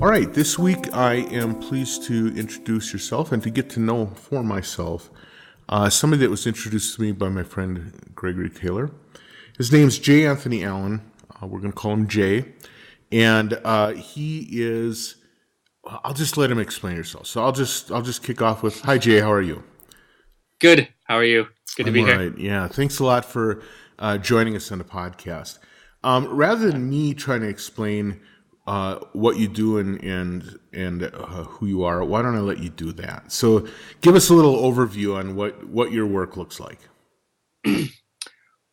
All right, this week I am pleased to introduce yourself and to get to know for myself somebody that was introduced to me by my friend Gregory Taylor. His name's J. Anthony Allen. We're going to call him Jay. And he is, I'll just let him explain himself. So I'll just kick off with, hi Jay, how are you? Good. How are you? Good to be here. Right. Yeah. Thanks a lot for joining us on the podcast. Rather than me trying to explain what you do and who you are, why don't I let you do that? So give us a little overview on what your work looks like.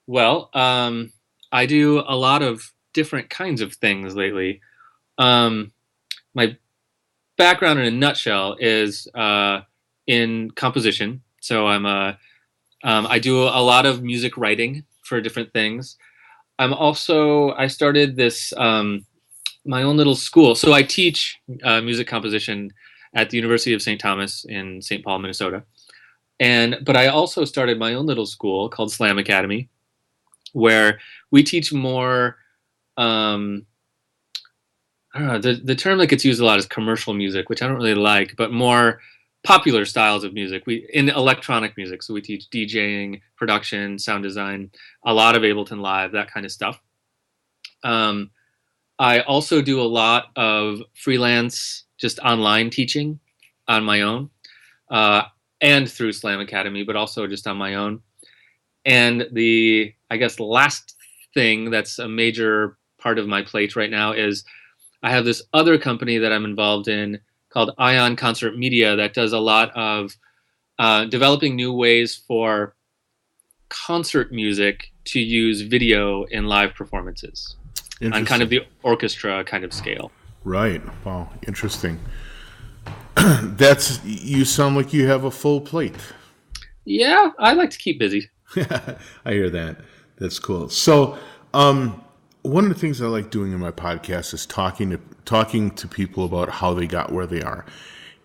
Well, I do a lot of different kinds of things lately. My background in a nutshell is in composition. So I do a lot of music writing for different things. I started this my own little school. So I teach music composition at the University of St. Thomas in St. Paul, Minnesota. But I also started my own little school called Slam Academy, where we teach more, I don't know, the term that gets used a lot is commercial music, which I don't really like, but more popular styles of music. In electronic music. So we teach DJing, production, sound design, a lot of Ableton Live, that kind of stuff. I also do a lot of freelance, just online teaching on my own, and through Slam Academy, but also just on my own. And I guess the last thing that's a major part of my plate right now is I have this other company that I'm involved in called Ion Concert Media that does a lot of developing new ways for concert music to use video in live performances on kind of the orchestra kind of scale. Right. Wow. Interesting. You sound like you have a full plate. Yeah, I like to keep busy. I hear that. That's cool. So, one of the things I like doing in my podcast is talking to people about how they got where they are.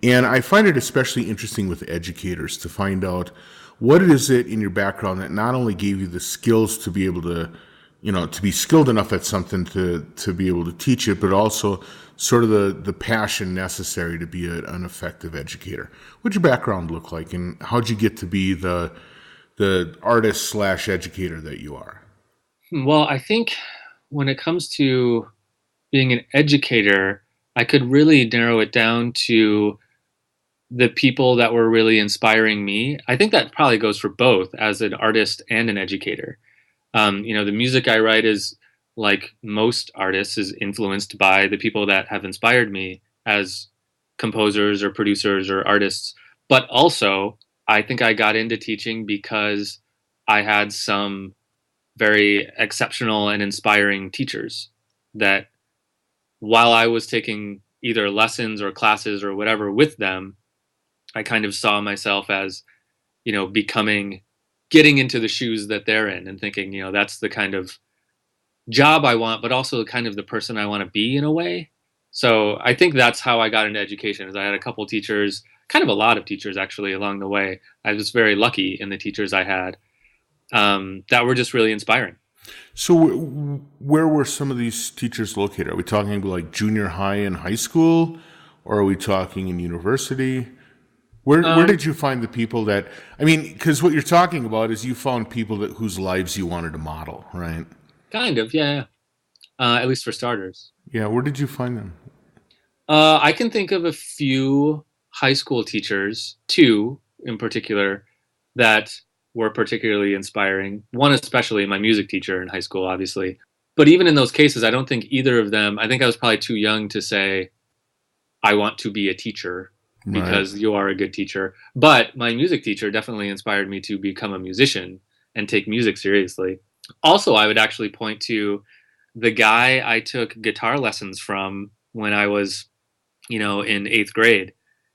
And I find it especially interesting with educators to find out what it is in your background that not only gave you the skills to be able to, to be skilled enough at something to be able to teach it, but also sort of the passion necessary to be an effective educator. What'd your background look like, and how'd you get to be the artist / educator that you are? Well, I think when it comes to being an educator, I could really narrow it down to the people that were really inspiring me. I think that probably goes for both as an artist and an educator. The music I write is, like most artists, is influenced by the people that have inspired me as composers or producers or artists. But also, I think I got into teaching because I had some very exceptional and inspiring teachers that, while I was taking either lessons or classes or whatever with them, I kind of saw myself as, getting into the shoes that they're in and thinking, that's the kind of job I want, but also kind of the person I want to be in a way. So I think that's how I got into education. Is I had a couple teachers, kind of a lot of teachers actually along the way. I was very lucky in the teachers I had that were just really inspiring. So where were some of these teachers located? Are we talking about like junior high and high school, or are we talking in university? Where did you find the people that, because what you're talking about is you found people whose lives you wanted to model, right? Kind of, yeah. At least for starters. Yeah, where did you find them? I can think of a few high school teachers, two in particular, that were particularly inspiring. One especially, my music teacher in high school, obviously. But even in those cases, I don't think either of them, I think I was probably too young to say, I want to be a teacher because you are a good teacher. But my music teacher definitely inspired me to become a musician and take music seriously. Also, I would actually point to the guy I took guitar lessons from when I was, in 8th grade.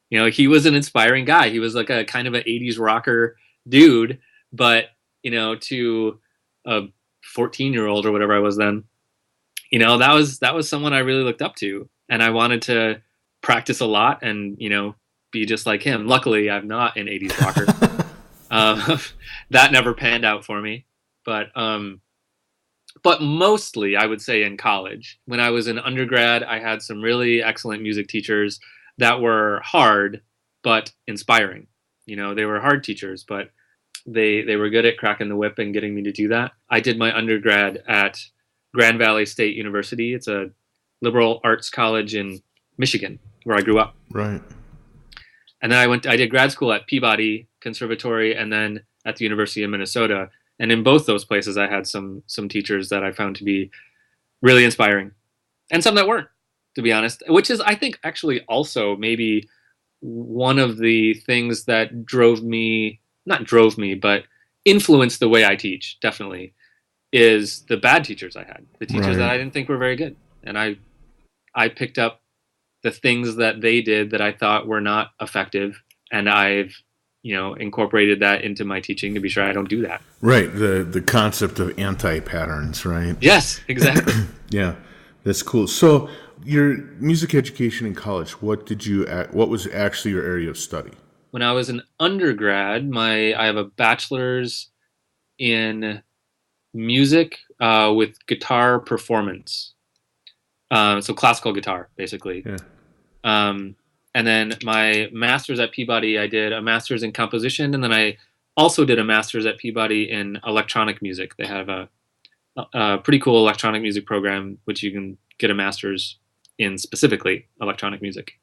He was an inspiring guy. He was like a kind of an 80s rocker dude, but, to a 14-year-old or whatever I was then, that was someone I really looked up to. And I wanted to practice a lot and, be just like him. Luckily, I'm not an 80s rocker. That never panned out for me. But but mostly I would say in college. When I was in undergrad, I had some really excellent music teachers that were hard but inspiring. They were hard teachers, but they were good at cracking the whip and getting me to do that. I did my undergrad at Grand Valley State University. It's a liberal arts college in Michigan, where I grew up. Right. And then I did grad school at Peabody Conservatory and then at the University of Minnesota. And in both those places, I had some teachers that I found to be really inspiring, and some that weren't, to be honest, which is, I think, actually also maybe one of the things that not drove me, but influenced the way I teach, definitely, is the bad teachers I had, the teachers that I didn't think were very good. And I picked up the things that they did that I thought were not effective, and I've incorporated that into my teaching to be sure I don't do that. Right. The concept of anti-patterns, right? Yes, exactly. Yeah, that's cool. So your music education in college, what was actually your area of study? When I was an undergrad, I have a bachelor's in music with guitar performance. So classical guitar, basically. Yeah. And then my master's at Peabody, I did a master's in composition, and then I also did a master's at Peabody in electronic music. They have a pretty cool electronic music program, which you can get a master's in, specifically electronic music.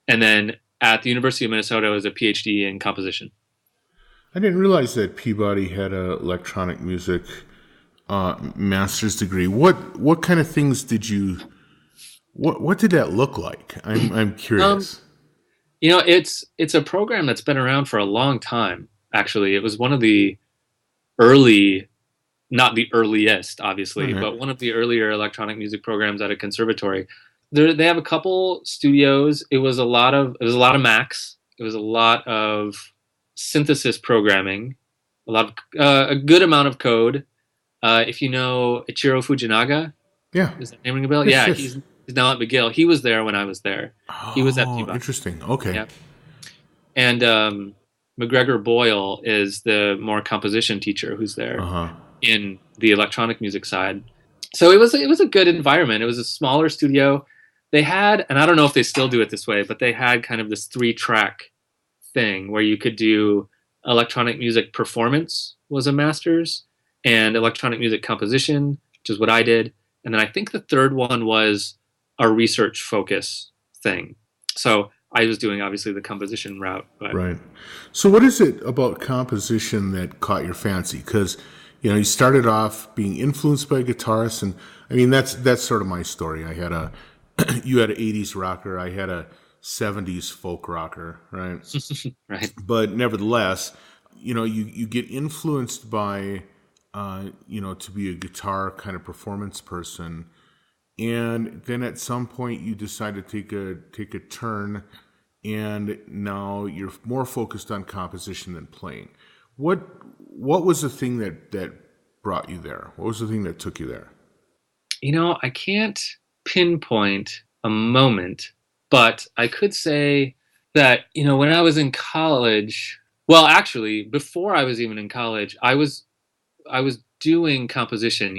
And then at the University of Minnesota, I was a PhD in composition. I didn't realize that Peabody had an electronic music master's degree. What kind of things did you? What did that look like? I'm curious. It's a program that's been around for a long time. Actually, it was one of the early, not the earliest, obviously, but one of the earlier electronic music programs at a conservatory. They have a couple studios. It was a lot of Macs. It was a lot of synthesis programming, a good amount of code. If you know Ichiro Fujinaga, yeah, is that name ring a bell? Yes, yeah, yes. He's now at McGill. He was there when I was there. He was at Peabody. Interesting. Okay. Yeah. And McGregor Boyle is the more composition teacher who's there in the electronic music side. So it was a good environment. It was a smaller studio. They had, and I don't know if they still do it this way, but they had kind of this 3-track thing where you could do electronic music performance was a master's, and electronic music composition, which is what I did. And then I think the third one was a research focus thing. So I was doing, obviously, the composition route. But. Right. So what is it about composition that caught your fancy? Because, you started off being influenced by guitarists, and I mean, that's sort of my story. You had an 80s rocker, I had a 70s folk rocker, right? Right. But nevertheless, you get influenced by, to be a guitar kind of performance person. And then at some point you decide to take a turn, and now you're more focused on composition than playing. What was the thing that brought you there? What was the thing that took you there? I can't pinpoint a moment, but I could say that, when I was in college, well, actually, before I was even in college, I was doing composition,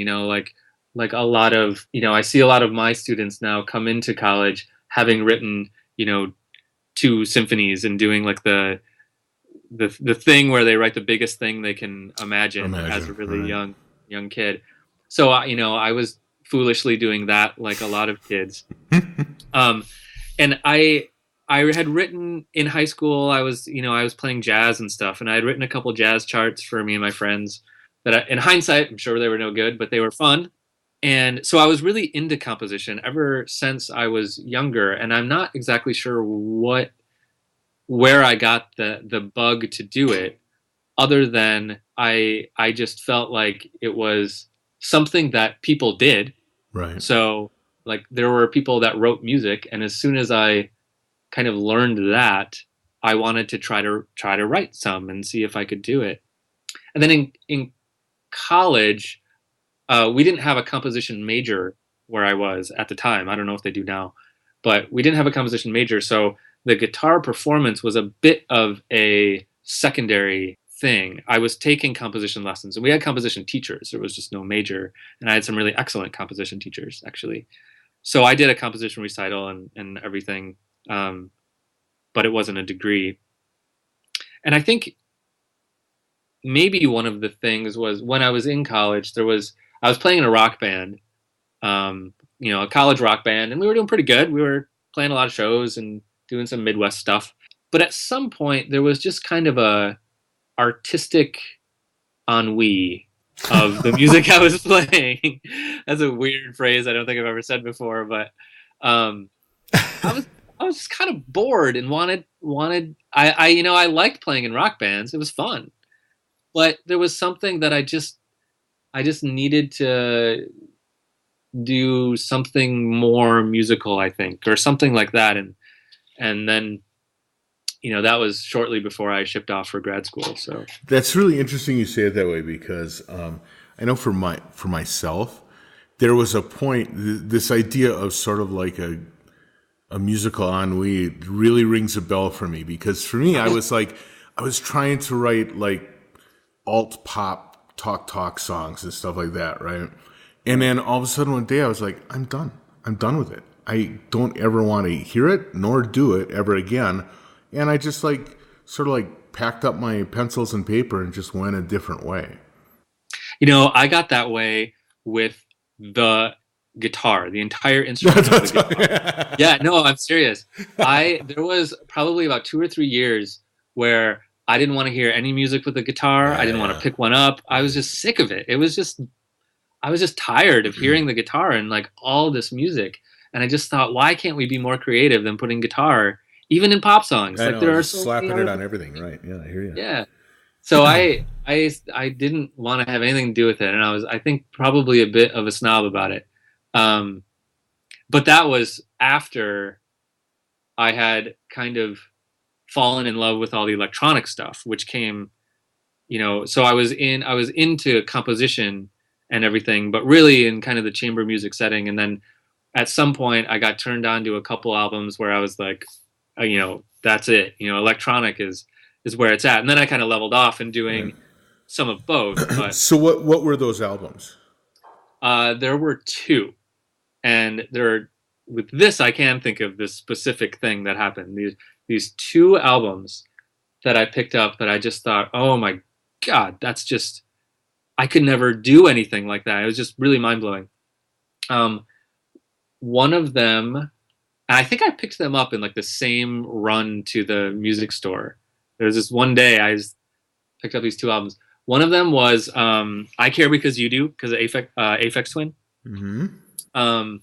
like a lot of, I see a lot of my students now come into college having written, 2 symphonies and doing like the thing where they write the biggest thing they can imagine as a really young kid. So, I was foolishly doing that like a lot of kids. And I had written in high school, I was playing jazz and stuff, and I had written a couple jazz charts for me and my friends that in hindsight, I'm sure they were no good, but they were fun. And so I was really into composition ever since I was younger, and I'm not exactly sure where I got the bug to do it, other than I just felt like it was something that people did. Right. So like there were people that wrote music, and as soon as I kind of learned that, I wanted to try to write some and see if I could do it. And then in college, we didn't have a composition major where I was at the time. I don't know if they do now, but we didn't have a composition major. So the guitar performance was a bit of a secondary thing. I was taking composition lessons, and we had composition teachers. There was just no major, and I had some really excellent composition teachers, actually. So I did a composition recital and everything, but it wasn't a degree. And I think maybe one of the things was when I was in college, I was playing in a rock band, a college rock band, and we were doing pretty good. We were playing a lot of shows and doing some Midwest stuff. But at some point, there was just kind of a artistic ennui of the music I was playing. That's a weird phrase I don't think I've ever said before, but I was just kind of bored and I liked playing in rock bands. It was fun. But there was something that I just needed to do something more musical, I think, or something like that. And then, that was shortly before I shipped off for grad school. So that's really interesting you say it that way, because I know for myself, there was a point, this idea of sort of like a musical ennui really rings a bell for me, because for me, I was trying to write like alt pop talk songs and stuff like that, right? And then all of a sudden one day I was like, I'm done with it. I don't ever want to hear it nor do it ever again. And I just sort of packed up my pencils and paper and just went a different way. I got that way with the guitar, the entire instrument of the guitar. Yeah, no, I'm serious. There was probably about 2 or 3 years where I didn't want to hear any music with the guitar. I didn't want to pick one up. I was just sick of it. I was just tired of hearing the guitar and all this music. And I just thought, why can't we be more creative than putting guitar even in pop songs? There are so slapping it on everything, right? Yeah, I hear you. Yeah. So I didn't want to have anything to do with it, and I think probably a bit of a snob about it. But that was after I had kind of fallen in love with all the electronic stuff, which came, so I was into composition and everything, but really in kind of the chamber music setting. And then at some point I got turned on to a couple albums where I was like, that's it. Electronic is where it's at. And then I kind of leveled off and doing some of both. But, so what were those albums? There were 2. And with this, I can think of this specific thing that happened. These 2 albums that I picked up that I just thought, oh my God, that's just, I could never do anything like that. It was just really mind blowing. One of them, and I think I picked them up in the same run to the music store. There was this one day I just picked up these 2 albums. One of them was I Care Because You Do, because of Aphex Twin. Mm-hmm.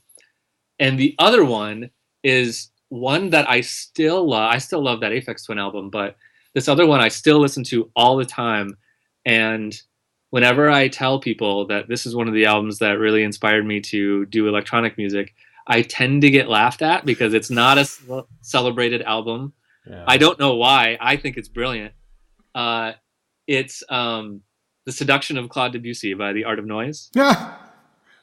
And the other one is one that I still love. I still love that Aphex Twin album, but this other one I still listen to all the time. And whenever I tell people that this is one of the albums that really inspired me to do electronic music, I tend to get laughed at because it's not a celebrated album. Yeah. I don't know why. I think it's brilliant. It's The Seduction of Claude Debussy by The Art of Noise. Yeah.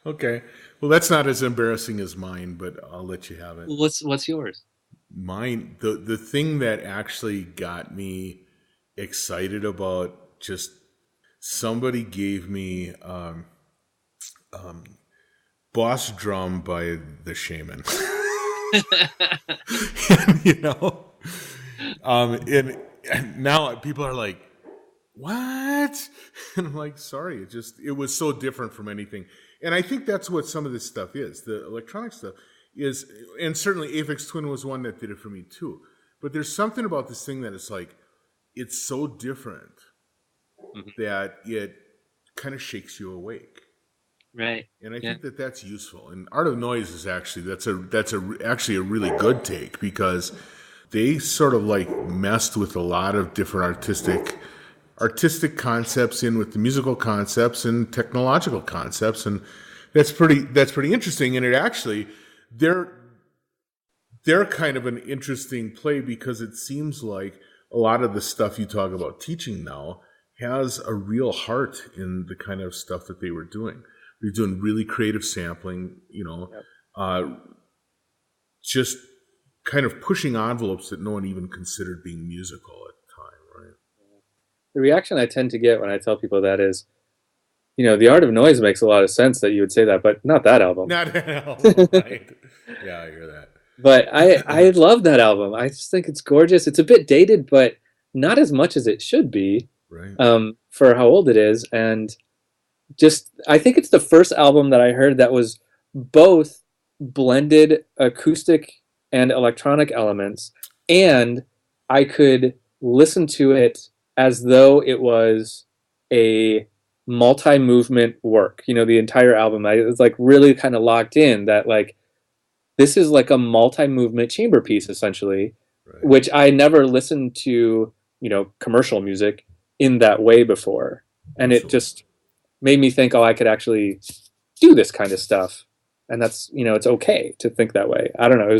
Okay. Well, that's not as embarrassing as mine, but I'll let you have it. What's yours? Mine, the thing that actually got me excited about, just somebody gave me Boss Drum by The Shaman. And, and now people are like, what? And I'm like, sorry, it was so different from anything. And I think that's what some of this stuff is. The electronic stuff is, and certainly Aphex Twin was one that did it for me too. But there's something about this thing that is it's so different that it kind of shakes you awake. Right. And I think that's useful. And Art of Noise is actually, actually a really good take, because they sort of messed with a lot of different artistic concepts in with the musical concepts and technological concepts, and that's pretty interesting. And it actually, they're kind of an interesting play, because it seems like a lot of the stuff you talk about teaching now has a real heart in the kind of stuff that they were doing. They're doing really creative sampling, just kind of pushing envelopes that no one even considered being musical at the time, right? the reaction I tend to get when I tell people that is, The Art of Noise makes a lot of sense that you would say that, but not that album. Not that album, right? Yeah, I hear that. But I love that album. I just think it's gorgeous. It's a bit dated, but not as much as it should be, Right. For how old it is. And just, I think it's the first album that I heard that was both blended acoustic and electronic elements, and I could listen to it as though it was a multi-movement work. The entire album, I was like really kind of locked in that like this is like a multi-movement chamber piece essentially, Right. which I never listened to, commercial music in that way before. And it just made me think, oh, I could actually do this kind of stuff. And that's, it's okay to think that way. I don't know.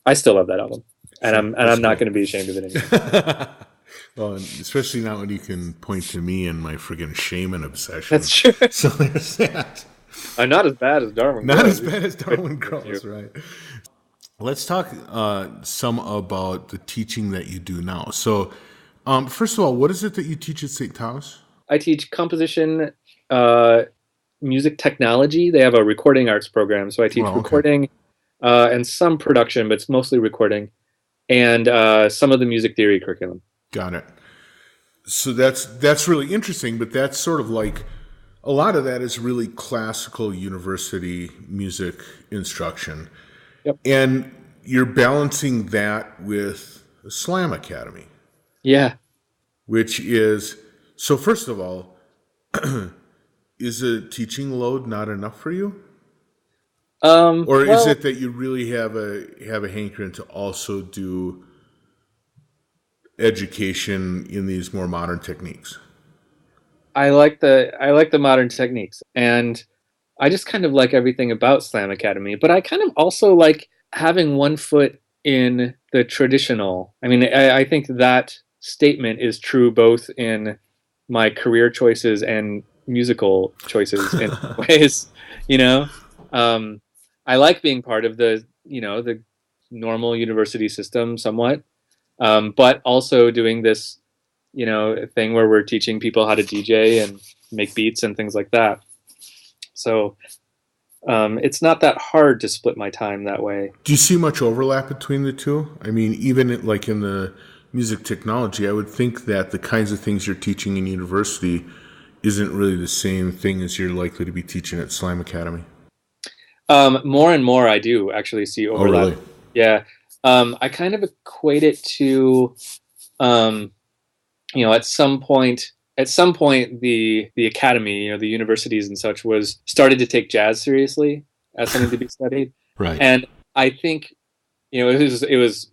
I still love that album. And I'm not going to be ashamed of it anymore. Well, especially not when you can point to me and my friggin' shaman obsession. That's true. So there's that. I'm not as bad as Darwin. Not as bad as Darwin Grows, right? Let's talk some about the teaching that you do now. So, first of all, what is it that you teach at St. Thomas? I teach composition, music technology. They have a recording arts program, so I teach recording and some production, but it's mostly recording, and some of the music theory curriculum. Got it. So that's really interesting, but that's sort of like a lot of that is really classical university music instruction. Yep. And you're balancing that with a slam academy. Yeah. Which is, so first of all, is the teaching load not enough for you? Or is it that you really have a hankering to also do education in these more modern techniques? I like the modern techniques, and I just kind of like everything about Slam Academy, but I kind of also like having one foot in the traditional. I mean, I think that statement is true both in my career choices and musical choices in ways, I like being part of the normal university system somewhat, but also doing this, thing where we're teaching people how to DJ and make beats and things like that. So it's not that hard to split my time that way. Do you see much overlap between the two? I mean, even like in the music technology, I would think that the kinds of things you're teaching in university isn't really the same thing as you're likely to be teaching at Slam Academy. More and more I do actually see overlap. Oh, really? Yeah. I kind of equate it to, at some point the academy, the universities and such started to take jazz seriously as something to be studied. Right. And I think, it was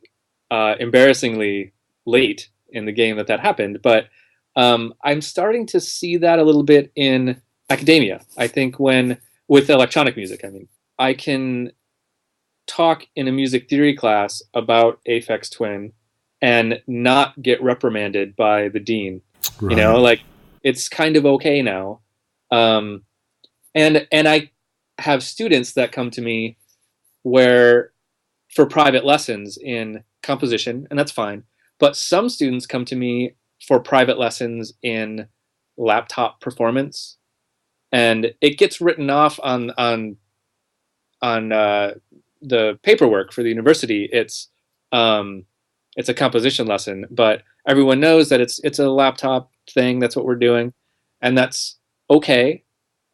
embarrassingly late in the game that happened, but I'm starting to see that a little bit in academia. I think with electronic music, I can talk in a music theory class about Aphex Twin and not get reprimanded by the dean. Right. It's kind of okay now. And I have students that come to me for private lessons in composition, and that's fine. But some students come to me for private lessons in laptop performance, and it gets written off on the paperwork for the university. It's a composition lesson, but everyone knows that it's a laptop thing. That's what we're doing, and that's okay.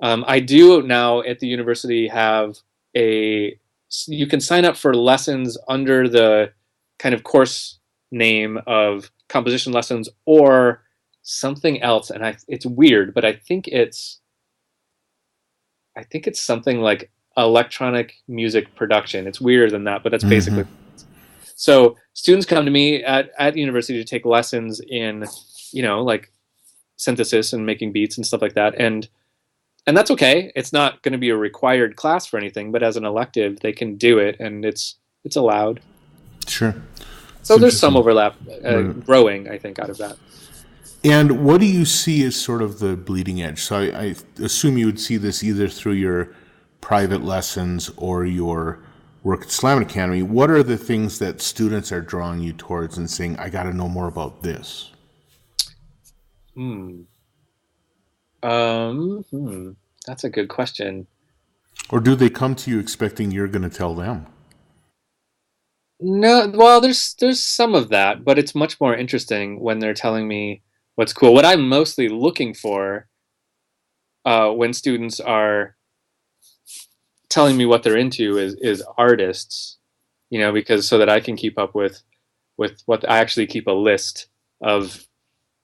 I do now at the university have you can sign up for lessons under the kind of course name of composition lessons or something else, and it's weird, but I think it's something like electronic music production. It's weirder than that, but that's basically. So students come to me at the university to take lessons in, like synthesis and making beats and stuff like that. And that's okay. It's not going to be a required class for anything, but as an elective, they can do it, and it's allowed. Sure. So there's some overlap growing, I think, out of that. And what do you see as sort of the bleeding edge? So I assume you would see this either through your private lessons or your work at Slam Academy. What are the things that students are drawing you towards and saying, I got to know more about this? Hmm. Hmm. That's a good question. Or do they come to you expecting you're going to tell them? No, well, there's some of that, but it's much more interesting when they're telling me what's cool. What I'm mostly looking for when students are telling me what they're into is artists, because so that I can keep up with what I actually keep a list of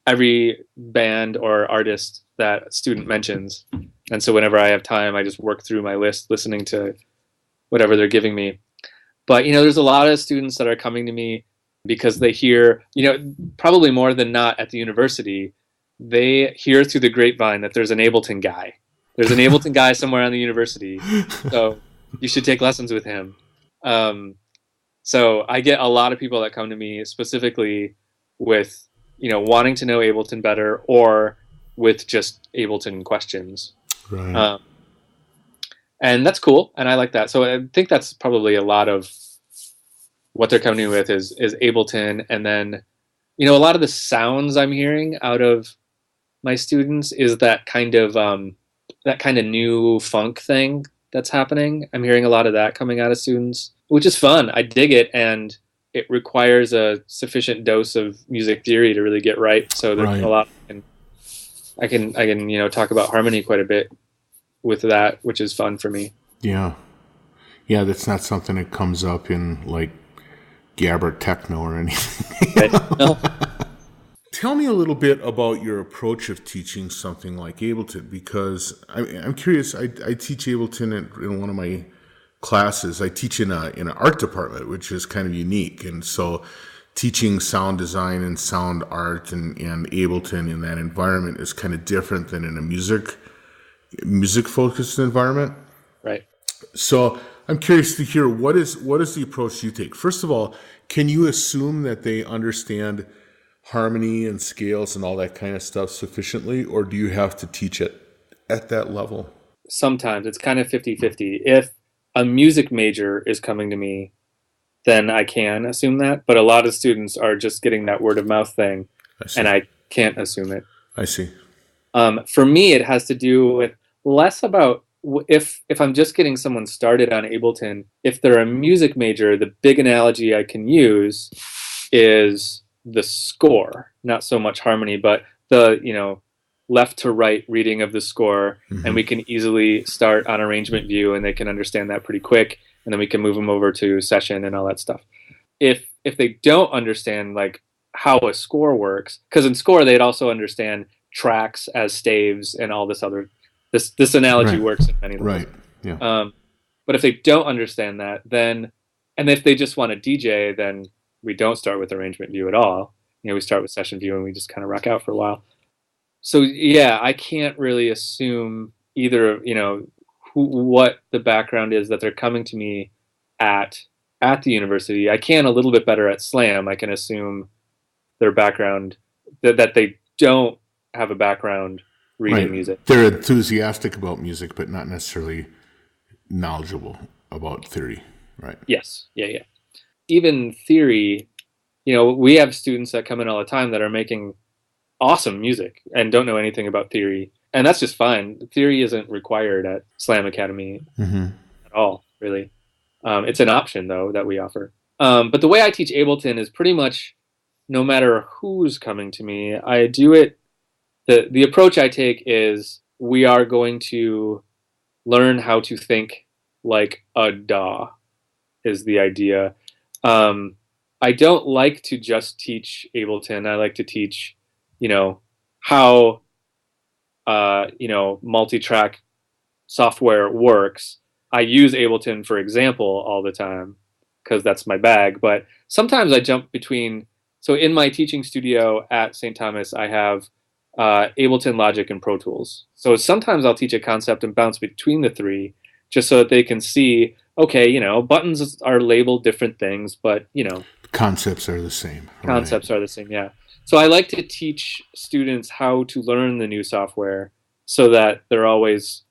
every band or artist that a student mentions. And so whenever I have time, I just work through my list, listening to whatever they're giving me. But there's a lot of students that are coming to me because they hear, probably more than not at the university, they hear through the grapevine that there's an Ableton guy. There's an Ableton guy somewhere on the university, so you should take lessons with him. Um, so I get a lot of people that come to me specifically with, wanting to know Ableton better or with just Ableton questions. Right. And that's cool, and I like that. So I think that's probably a lot of what they're coming with is Ableton, and then a lot of the sounds I'm hearing out of my students is that kind of new funk thing that's happening. I'm hearing a lot of that coming out of students, which is fun. I dig it, and it requires a sufficient dose of music theory to really get right. So there's a Right. lot. I can talk about harmony quite a bit with that, which is fun for me. Yeah. Yeah, that's not something that comes up in like Gabbard techno or anything. Right? No. Tell me a little bit about your approach of teaching something like Ableton, because I'm curious. I teach Ableton in one of my classes. I teach in an art department, which is kind of unique, and so teaching sound design and sound art and Ableton in that environment is kind of different than in a music focused environment. Right. So I'm curious to hear what is the approach you take. First of all, can you assume that they understand harmony and scales and all that kind of stuff sufficiently, or do you have to teach it at that level? Sometimes it's kind of 50-50. If a music major is coming to me, then I can assume that. But a lot of students are just getting that word of mouth thing, I see. and I can't assume it. I see. For me, it has to do with less about if I'm just getting someone started on Ableton. If they're a music major, the big analogy I can use is the score, not so much harmony, but the left to right reading of the score, Mm-hmm. and we can easily start on arrangement view, and they can understand that pretty quick, and then we can move them over to session and all that stuff. If they don't understand like how a score works, because in score they'd also understand tracks as staves and all this other this analogy Right. works in many levels. Right. Yeah. But if they don't understand that, then and if they just want to DJ, then we don't start with arrangement view at all. We start with session view and we just kind of rock out for a while. So yeah, I can't really assume either, what the background is that they're coming to me at the university. I can a little bit better at Slam. I can assume their background that they don't have a background reading Right. music. They're enthusiastic about music, but not necessarily knowledgeable about theory. Right. Yes. Yeah. Even theory, we have students that come in all the time that are making awesome music and don't know anything about theory. And that's just fine. Theory isn't required at Slam Academy Mm-hmm. at all, really. It's an option, though, that we offer. But the way I teach Ableton is pretty much no matter who's coming to me, I do it. The approach I take is we are going to learn how to think like a DAW is the idea. I don't like to just teach Ableton. I like to teach, how, multi-track software works. I use Ableton, for example, all the time because that's my bag. But sometimes I jump between. So in my teaching studio at St. Thomas, I have Ableton, Logic, and Pro Tools. So sometimes I'll teach a concept and bounce between the three just so that they can see, okay, buttons are labeled different things, but, Concepts are the same. concepts are the same, yeah. So I like to teach students how to learn the new software so that they're always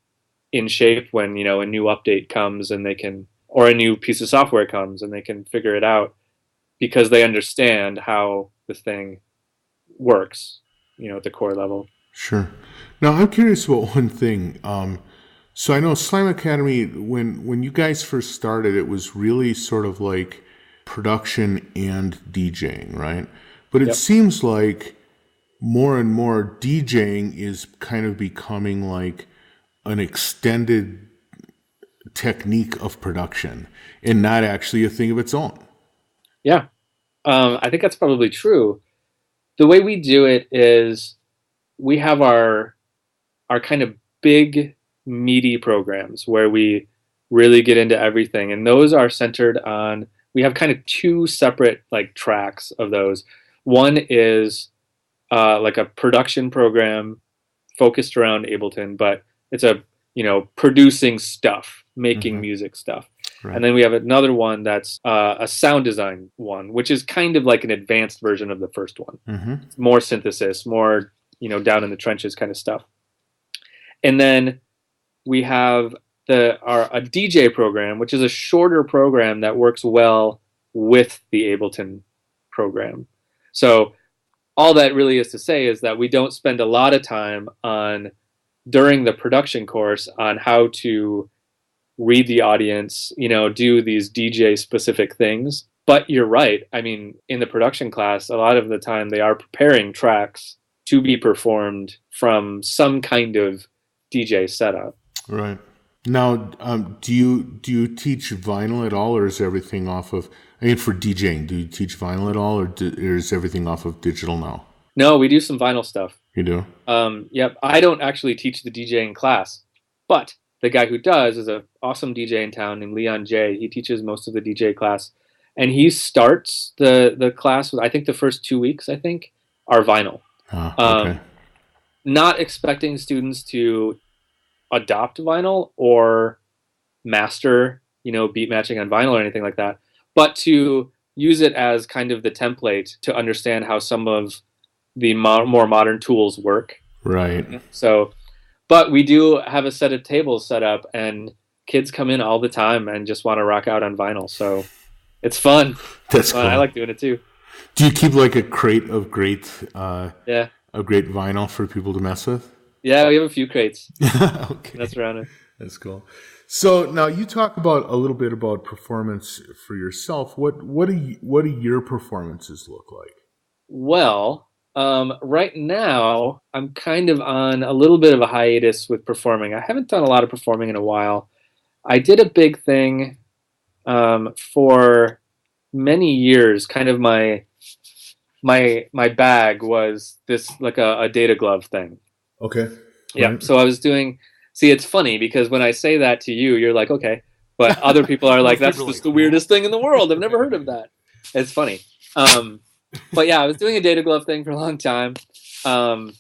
in shape when, a new update comes and they can, or a new piece of software comes and they can figure it out because they understand how the thing works. at the core level. Sure. Now I'm curious about one thing. So I know Slam Academy, when you guys first started, it was really sort of like production and DJing, right? But it Yep. seems like more and more DJing is kind of becoming like an extended technique of production and not actually a thing of its own. Yeah. I think that's probably true. The way we do it is we have our kind of big meaty programs where we really get into everything, and those are centered on, we have kind of two separate like tracks of those. One is like a production program focused around Ableton, but it's a producing stuff, making Mm-hmm. music stuff. Right. And then we have another one that's a sound design one, which is kind of like an advanced version of the first one. Mm-hmm. More synthesis, more down in the trenches kind of stuff. And then we have a DJ program, which is a shorter program that works well with the Ableton program. So all that really is to say is that we don't spend a lot of time during the production course on how to read the audience, do these DJ specific things. But you're right. I mean, in the production class, a lot of the time they are preparing tracks to be performed from some kind of DJ setup. Right. Now, do you teach vinyl at all, or is everything off of? I mean, for DJing, do you teach vinyl at all, or is everything off of digital now? No, we do some vinyl stuff. You do? Yep. I don't actually teach the DJing class, but the guy who does is an awesome DJ in town named Leon J. He teaches most of the DJ class, and he starts the class with, I think the first 2 weeks, I think, are vinyl. Okay. Not expecting students to adopt vinyl or master, beat matching on vinyl or anything like that, but to use it as kind of the template to understand how some of the more modern tools work. Right. So, but we do have a set of tables set up, and kids come in all the time and just want to rock out on vinyl. So it's fun. That's fun. Cool. I like doing it too. Do you keep like a crate of great yeah, of great vinyl for people to mess with? Yeah, we have a few crates. Okay. That's around it. That's cool. So now you talk about a little bit about performance for yourself. What do your performances look like? Well, right now I'm kind of on a little bit of a hiatus with performing. I haven't done a lot of performing in a while. I did a big thing for many years. Kind of my bag was this, like a data glove thing. Okay. Yeah. Right. So I was doing. See, it's funny because when I say that to you, you're like, okay, but other people are like, that's just the weirdest thing in the world. I've never heard of that. It's funny. But yeah, I was doing a data glove thing for a long time. I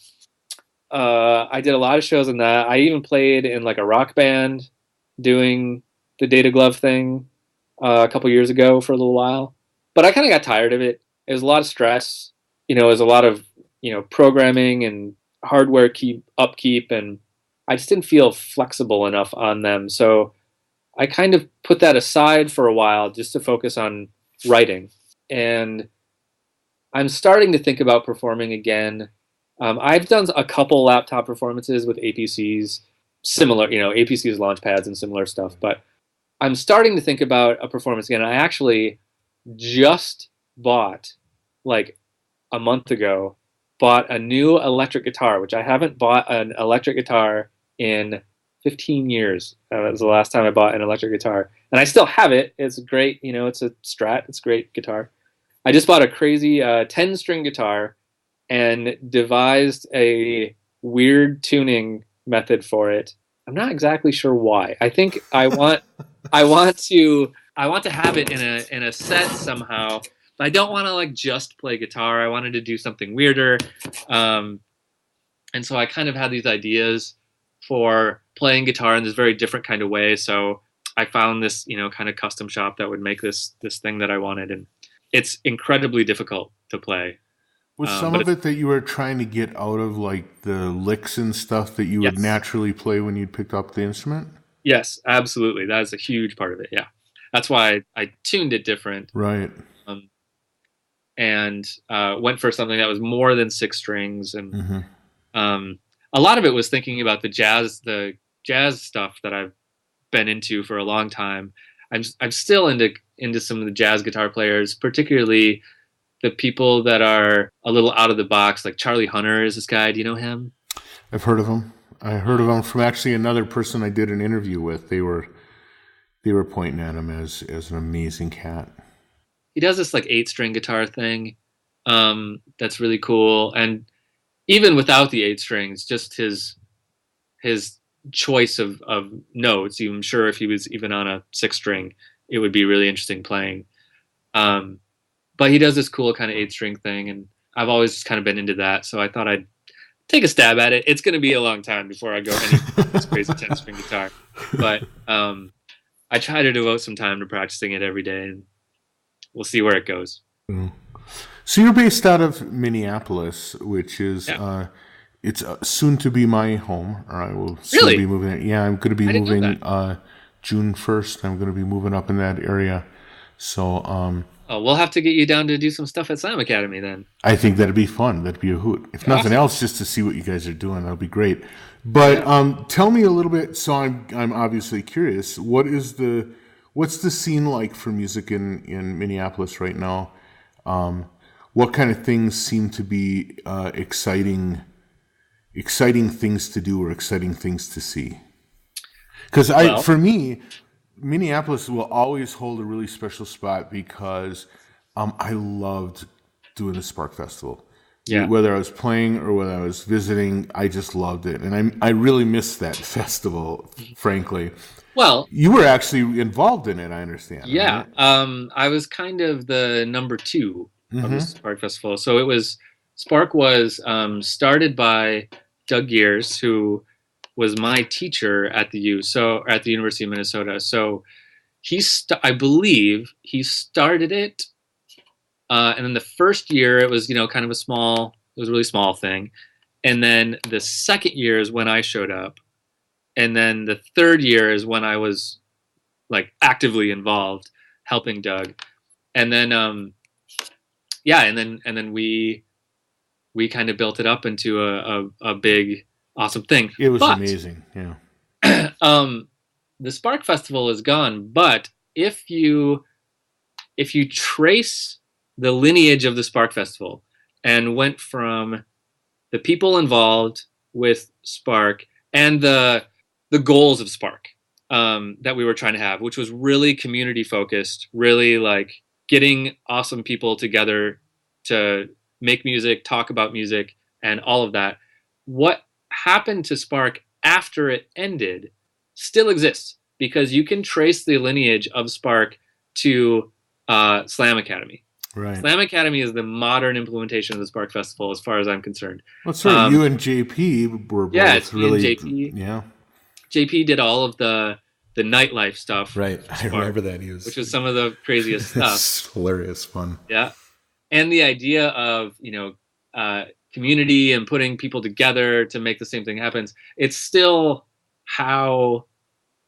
did a lot of shows in that. I even played in like a rock band doing the data glove thing a couple years ago for a little while. But I kind of got tired of it. It was a lot of stress. It was a lot of programming and hardware upkeep, and I just didn't feel flexible enough on them. So I kind of put that aside for a while just to focus on writing. And I'm starting to think about performing again. I've done a couple laptop performances with APCs, similar, APCs, launch pads, and similar stuff. But I'm starting to think about a performance again. I actually just bought, like a month ago, bought a new electric guitar, which I haven't bought an electric guitar in 15 years. That was the last time I bought an electric guitar. And I still have it. It's great. It's a Strat. It's a great guitar. I just bought a crazy 10-string guitar and devised a weird tuning method for it. I'm not exactly sure why. I think I want to have it in a set somehow. But I don't want to like just play guitar. I wanted to do something weirder. And so I kind of had these ideas for playing guitar in this very different kind of way. So I found this, kind of custom shop that would make this thing that I wanted. And it's incredibly difficult to play. Was some of it that you were trying to get out of like the licks and stuff that you would naturally play when you picked up the instrument? Yes, absolutely. That is a huge part of it. Yeah. That's why I tuned it different. Right. and went for something that was more than 6 strings. And Mm-hmm. a lot of it was thinking about the jazz stuff that I've been into for a long time. I'm still into some of the jazz guitar players, particularly the people that are a little out of the box, like Charlie Hunter is this guy. Do you know him? I've heard of him. I heard of him from actually another person I did an interview with. They were pointing at him as an amazing cat. He does this like 8-string guitar thing that's really cool, and even without the 8 strings, just his choice of notes. I'm sure if he was even on a 6 string, it would be really interesting playing. But he does this cool kind of 8 string thing, and I've always kind of been into that. So I thought I'd take a stab at it. It's going to be a long time before I go any this crazy 10 string guitar, but I try to devote some time to practicing it every day, and we'll see where it goes. Mm. So you're based out of Minneapolis, which is it's soon to be my home, or I will soon be moving there. Yeah, I'm going to be moving June 1st. I'm going to be moving up in that area. So we'll have to get you down to do some stuff at Slam Academy then. I think that'd be fun. That'd be a hoot. If nothing else, just to see what you guys are doing, that'll be great. But tell me a little bit. So I'm obviously curious. What's the scene like for music in Minneapolis right now? What kind of things seem to be exciting things to do or exciting things to see? Because for me, Minneapolis will always hold a really special spot because I loved doing the Spark Festival. Yeah. Whether I was playing or whether I was visiting, I just loved it. And I really missed that festival, frankly. Well, you were actually involved in it, I understand. Yeah. Right? I was kind of the number 2 of the Spark Festival. So Spark was started by Doug Gears, who was my teacher at the at the University of Minnesota. So I believe he started it. And then the first year it was, kind of a really small thing. And then the second year is when I showed up. And then the third year is when I was like actively involved helping Doug. And then, and then we kind of built it up into a big, awesome thing. It was amazing. Yeah. The Spark Festival is gone, but if you trace the lineage of the Spark Festival and went from the people involved with Spark and the goals of Spark that we were trying to have, which was really community focused, really like getting awesome people together to make music, talk about music, and all of that. What happened to Spark after it ended still exists, because you can trace the lineage of Spark to Slam Academy. Right. Slam Academy is the modern implementation of the Spark Festival, as far as I'm concerned. Well, sorry, you and JP were both really... JP. Yeah. JP did all of the nightlife stuff. Right. I remember that. Which was some of the craziest stuff. It's hilarious fun. Yeah. And the idea of, community and putting people together to make the same thing happen, it's still how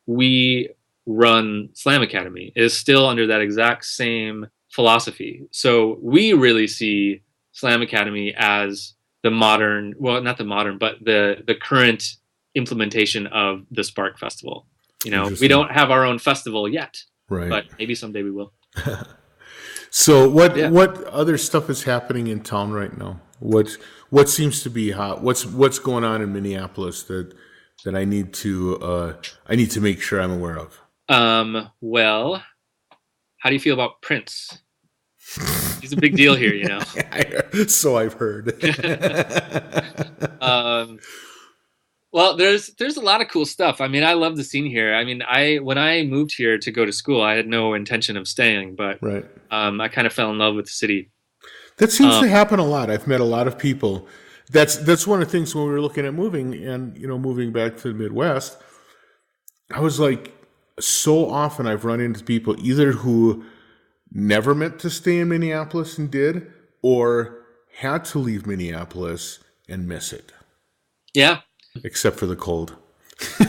we run Slam Academy. It is still under that exact same philosophy. So we really see Slam Academy as the modern, well, not the modern, but the current implementation of the Spark Festival. We don't have our own festival yet, right? But maybe someday we will. So what other stuff is happening in town right now? What seems to be hot? What's going on in Minneapolis that I need to make sure I'm aware of? Well, how do you feel about Prince? He's a big deal here, So I've heard. Well, there's a lot of cool stuff. I mean, I love the scene here. I mean, when I moved here to go to school, I had no intention of staying, but I kind of fell in love with the city. That seems to happen a lot. I've met a lot of people. That's one of the things when we were looking at moving and moving back to the Midwest. I was like, so often I've run into people either who never meant to stay in Minneapolis and did, or had to leave Minneapolis and miss it. Yeah. Except for the cold.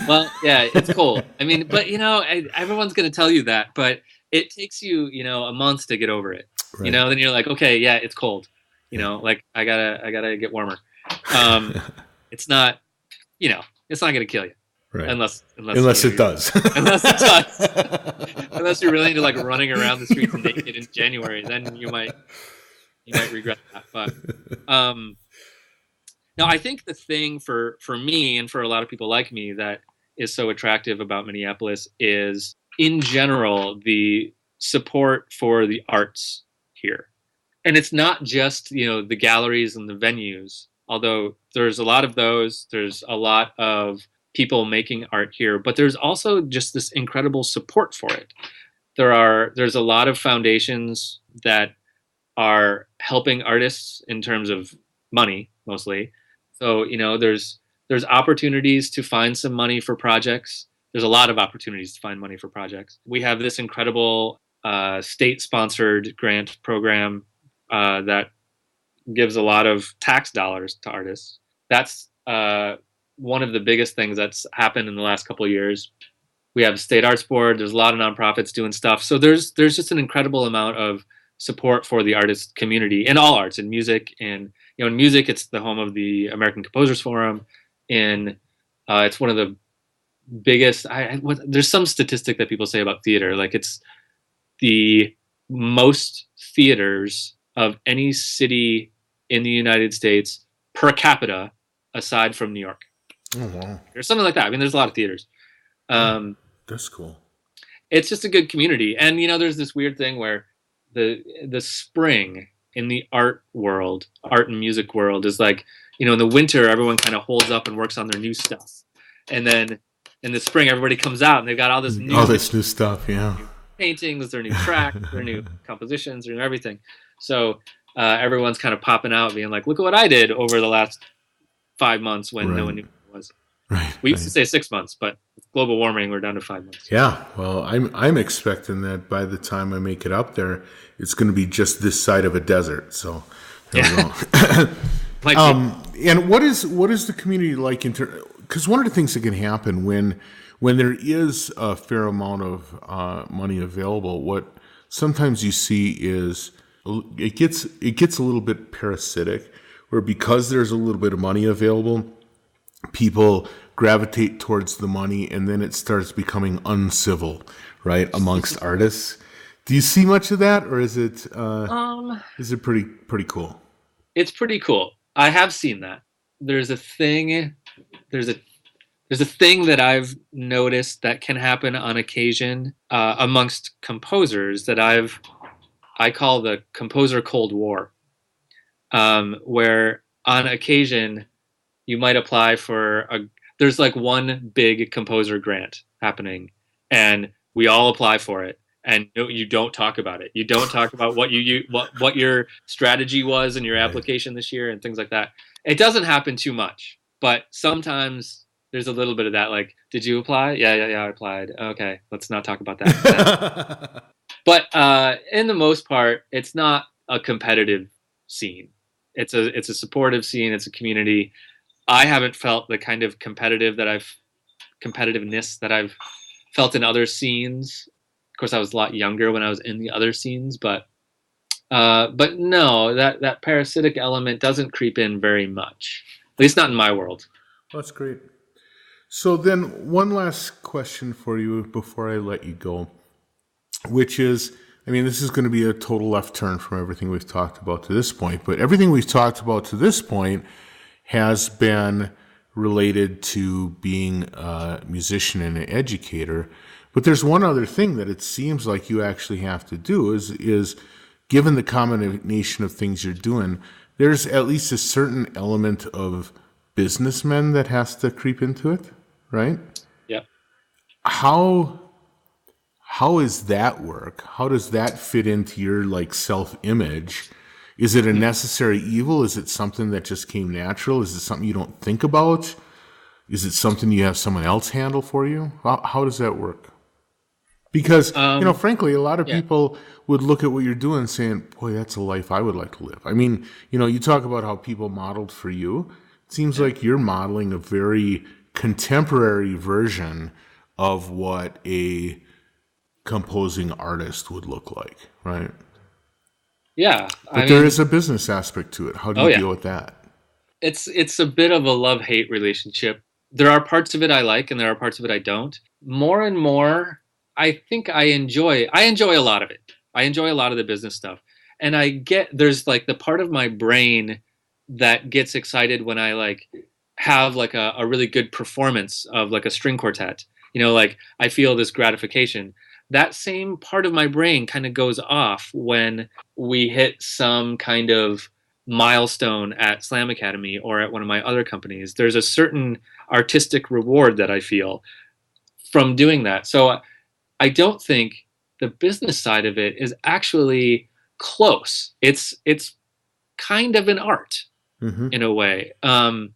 Well, yeah, it's cold. I mean, but everyone's going to tell you that, but it takes you, a month to get over it. You Right. know, then you're like, okay, yeah, it's cold. You Yeah. know, like I gotta get warmer. Um, it's not, you know, it's not gonna kill you Right. unless Unless it does. unless it does. Unless you're really into like running around the streets naked in January, then you might regret that. But um, no, I think the thing for me and for a lot of people like me that is so attractive about Minneapolis is, in general, the support for the arts here. And it's not just, the galleries and the venues, although there's a lot of those. There's a lot of people making art here, but there's also just this incredible support for it. There's a lot of foundations that are helping artists in terms of money mostly. So, there's opportunities to find some money for projects. There's a lot of opportunities to find money for projects. We have this incredible state-sponsored grant program that gives a lot of tax dollars to artists. That's one of the biggest things that's happened in the last couple of years. We have a state arts board. There's a lot of nonprofits doing stuff. So there's just an incredible amount of support for the artist community in all arts, in music, and in music, it's the home of the American Composers Forum. In It's one of the biggest. There's some statistic that people say about theater, like it's the most theaters of any city in the United States per capita, aside from New York, Oh, wow. or something like that. I mean, there's a lot of theaters. That's cool. It's just a good community, and there's this weird thing where the spring in the art and music world is like, in the winter everyone kind of holds up and works on their new stuff, and then in the spring everybody comes out and they've got all this New stuff, yeah. paintings, their new tracks, their new compositions, their new everything. So everyone's kind of popping out, being like, "Look at what I did over the last 5 months," when no one knew what it was. Right. We used to say 6 months, but with global warming, we're down to 5 months. Yeah. Well, I'm expecting that by the time I make it up there, it's going to be just this side of a desert. So there we go. And what is the community like? Because one of the things that can happen when there is a fair amount of money available, what sometimes you see is it gets a little bit parasitic, where because there's a little bit of money available, people gravitate towards the money, and then it starts becoming uncivil, right, amongst artists. Do you see much of that, or is it pretty cool? It's pretty cool. I have seen that. There's a thing that I've noticed that can happen on occasion amongst composers that I call the composer Cold War, where on occasion you might apply for there's like one big composer grant happening, and we all apply for it. And no, you don't talk about it. You don't talk about what what your strategy was in your application this year and things like that. It doesn't happen too much, but sometimes there's a little bit of that. Like, did you apply? Yeah, I applied. Okay, let's not talk about that. But in the most part, it's not a competitive scene. It's a supportive scene. It's a community. I haven't felt the kind of competitiveness that I've felt in other scenes. Of course, I was a lot younger when I was in the other scenes, but no, that parasitic element doesn't creep in very much. At least not in my world. That's great. So then one last question for you before I let you go, which is, I mean, this is going to be a total left turn from everything we've talked about to this point, but everything we've talked about to this point has been related to being a musician and an educator. But there's one other thing that it seems like you actually have to do is given the combination of things you're doing, there's at least a certain element of businessmen that has to creep into it, right? Yeah. How is that work? How does that fit into your like self-image? Is it a necessary evil? Is it something that just came natural? Is it something you don't think about? Is it something you have someone else handle for you? How does that work? Because, frankly, a lot of people would look at what you're doing saying, boy, that's a life I would like to live. I mean, you talk about how people modeled for you. It seems like you're modeling a very contemporary version of what a composing artist would look like, right? Yeah. But there is a business aspect to it. How do you deal with that? It's a bit of a love-hate relationship. There are parts of it I like and there are parts of it I don't. More and more, I think I enjoy a lot of it. I enjoy a lot of the business stuff. And there's like the part of my brain that gets excited when I like have like a really good performance of like a string quartet. Like I feel this gratification. That same part of my brain kind of goes off when we hit some kind of milestone at Slam Academy or at one of my other companies. There's a certain artistic reward that I feel from doing that. So I don't think the business side of it is actually close. It's kind of an art in a way. And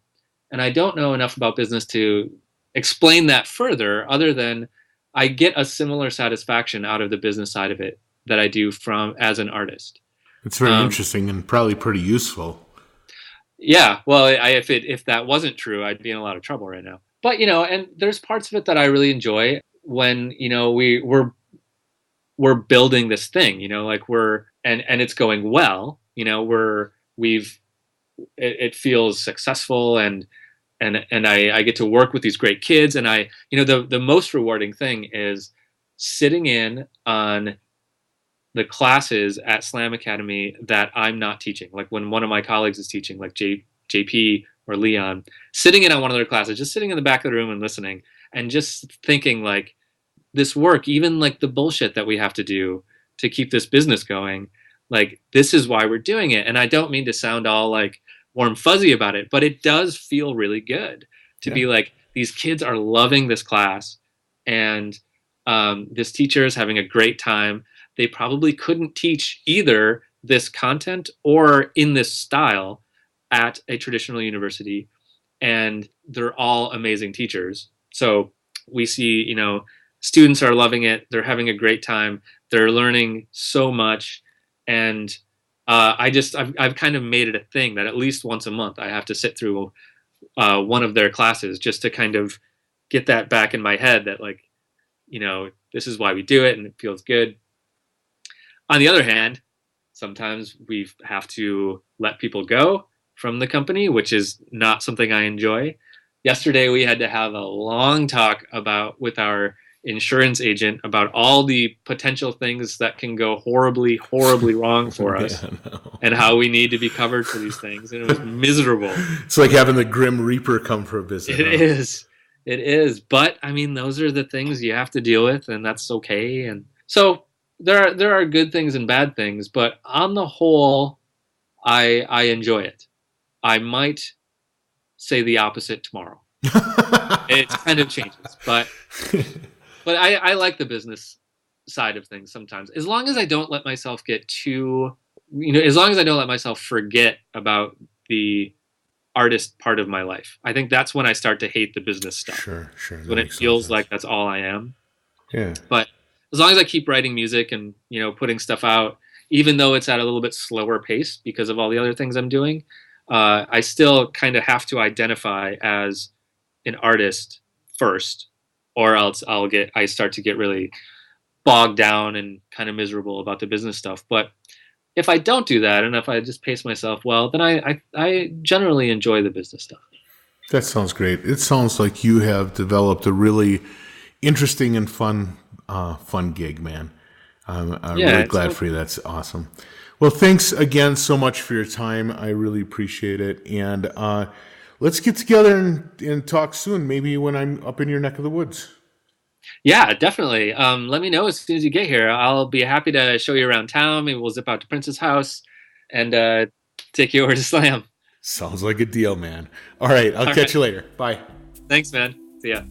I don't know enough about business to explain that further, other than I get a similar satisfaction out of the business side of it that I do as an artist. It's very interesting and probably pretty useful. Yeah, well, if that wasn't true, I'd be in a lot of trouble right now. But and there's parts of it that I really enjoy when we're building this thing. Like and it's going well. It feels successful and I get to work with these great kids, and the most rewarding thing is sitting in on the classes at Slam Academy that I'm not teaching. Like when one of my colleagues is teaching, like JP or Leon, sitting in on one of their classes, just sitting in the back of the room and listening and just thinking like this work, even like the bullshit that we have to do to keep this business going, like this is why we're doing it. And I don't mean to sound all like warm fuzzy about it, but it does feel really good to be like, these kids are loving this class and this teacher is having a great time. They probably couldn't teach either this content or in this style at a traditional university, and they're all amazing teachers. So we see, students are loving it. They're having a great time. They're learning so much. And I've kind of made it a thing that at least once a month I have to sit through one of their classes just to kind of get that back in my head that like, this is why we do it and it feels good. On the other hand, sometimes we have to let people go from the company, which is not something I enjoy. Yesterday, we had to have a long talk with our insurance agent about all the potential things that can go horribly, horribly wrong for us and how we need to be covered for these things. And it was miserable. It's like having the Grim Reaper come for a visit. It is. But I mean, those are the things you have to deal with, and that's okay. And so there are good things and bad things, but on the whole, I enjoy it. I might say the opposite tomorrow. It kind of changes, but I like the business side of things sometimes, as long as I don't let myself get too, as long as I don't let myself forget about the artist part of my life. I think that's when I start to hate the business stuff. Sure. When it feels like that's all I am. Yeah. But as long as I keep writing music and, putting stuff out, even though it's at a little bit slower pace because of all the other things I'm doing, I still kind of have to identify as an artist first, or else I start to get really bogged down and kind of miserable about the business stuff. But if I don't do that, and if I just pace myself well, then I generally enjoy the business stuff. That sounds great. It sounds like you have developed a really interesting and fun gig, man. I'm really glad for you. That's awesome. Well, thanks again so much for your time. I really appreciate it. And let's get together and talk soon, maybe when I'm up in your neck of the woods. Yeah, definitely. Let me know as soon as you get here. I'll be happy to show you around town. Maybe we'll zip out to Prince's house and take you over to Slam. Sounds like a deal, man. All right. I'll catch you later. Bye. Thanks, man. See ya.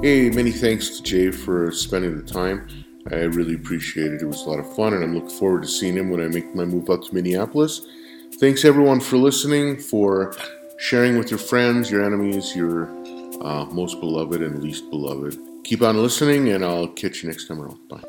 Hey, many thanks to Jay for spending the time. I really appreciate it. It was a lot of fun, and I'm looking forward to seeing him when I make my move up to Minneapolis. Thanks, everyone, for listening, for sharing with your friends, your enemies, your most beloved and least beloved. Keep on listening, and I'll catch you next time around. Bye.